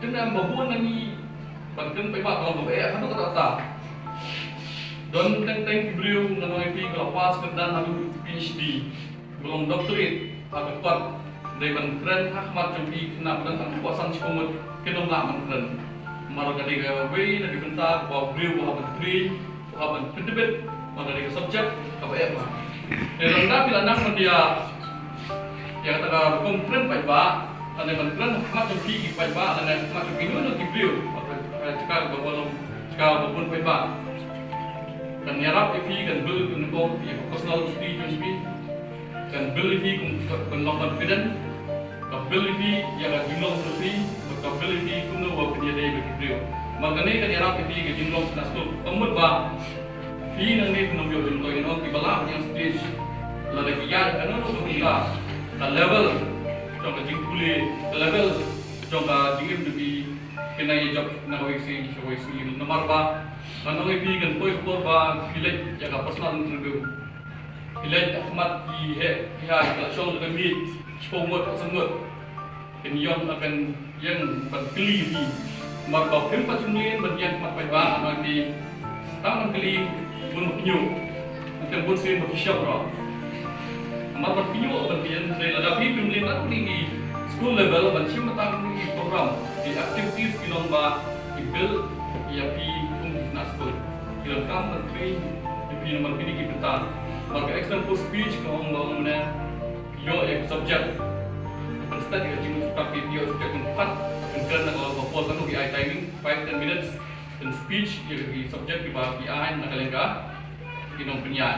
Kena membuat nani bangkan paiba kalau berbeza kan kata kata. Don teng beliau mengenai pi kelapas kedan lalu PhD belum doktorat agak kuat dari bangkren Ahmad Jombi kena tentang kekuasaan sekumut kena nggak bangkren. Malah dari gawe dari bentar bahwa beliau bahwa menteri bahwa pendebit malah dari subjek apa ya mah. Dari rendah bila nak mendia yang kata konkren paiba ada bangkren Ahmad Jombi paiba ada Ahmad Jombi itu nanti beliau cakap bahwa paiba kan nyarap ipi kan bel untuk yang personal speed kan bel ipi kan long confident kan bel ipi yang kan jumlah lebih kan bel ipi kuno wa dia dari begitu makanya kan nyarap ipi kan jumlah nasul pemut ba fi nang ni kuno bio untuk ini di bawah yang stage lada kian kan untuk kita kan level jong ka jingkuli level jong ka jingim di kena job na wisi nomor ba Kalau lebih kan poin korban pilih jaga personal interview, pilih Ahmad di pihak kelasong lebih sepuluh semut, kenyang akan yang berpilih di marba film pacumlian bagian Ahmad paiba nanti taman pilih pun penyu, nanti pun sih berkisah bro. Ahmad berpenyu bagian dari ladapi pemilihan atau di school level bagian matang di program di aktivitas di lomba di build iapi naskul dilengkap menteri di nomor ini kita maka example speech kalau mana yo yang subjek instead kita cuma suka video subjek 4 dan kalau bapol kan di timing 5-10 minutes dan speech yang di subjek di bawah di nak lengkap di nomor penyan